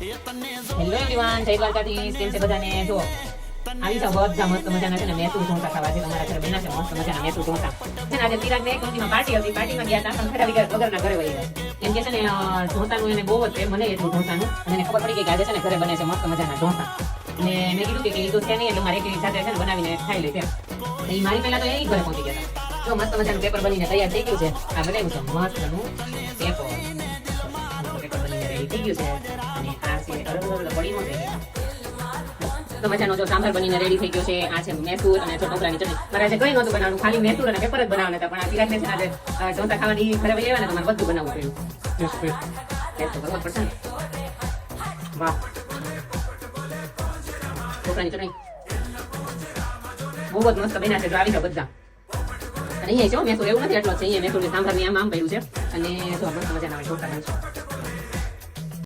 Hello everyone, જય દ્વારકાધીશ. કેમ છે બધાને? જો આવી જાવ બધા મસ્ત મજાના છે ને મેસૂર ઢોસા ખાવા છે. તમારા ઘરે બેના છે મસ્ત મજાના મેસૂર ઢોસા છે ને. આજે તિરાગ ને કંપનીમાં પાર્ટી હતી, પાર્ટીમાં ગયા હતા પણ ખરા વગરના ઘરે વહી ગયા. એમ કે છે ને ઢોસાનું એને બહુ જ મને એટલું ઢોસાનું અને એને ખબર પડી ગઈ કે આજે છે ને ઘરે બને છે મસ્ત મજાના ઢોસા. અને મેં કીધું કે એ તો છે નહીં એટલે મારે એકલી સાથે છે ને બનાવીને ખાઈ લે છે. એ મારી પહેલા તો એ ઘરે પહોંચી ગયા હતા. જો મસ્ત મજાનું પેપર બનીને તૈયાર થઈ ગયું છે. આ બનાવ્યું છે મસ્તનું પેપર બનીને રેડી થઈ ગયું છે. અને આ છે પડી નો તો મજાનો જો સાંભાર બનીને રેડી થઈ ગયો છે. આ છે મેસૂર અને ઢોકળાની ચટણી. મારે આજે કંઈ નહોતું બનાવવાનું, ખાલી મેસૂર અને પેપર જ બનાવવાના હતા. પણ આ તિરાગને છે આજે ઢોસા ખાવાની ઘરે વહી આવ્યા ને તો મારે બધું બનાવવું પડ્યું. ટેસ્ટ તો કરવો જ પડશે ને. વાહ, ઢોકળાની ચટણી બહુ જ મસ્ત બન્યા છે. જો આવી જાવ બધા. અને અહીંયા જો મેસૂર એવું નથી એટલો જ છે. અહીંયા મેસૂર સાંભારની આમ પડ્યું છે. અને જો મસ્ત મજાના ઢોસા બનશે.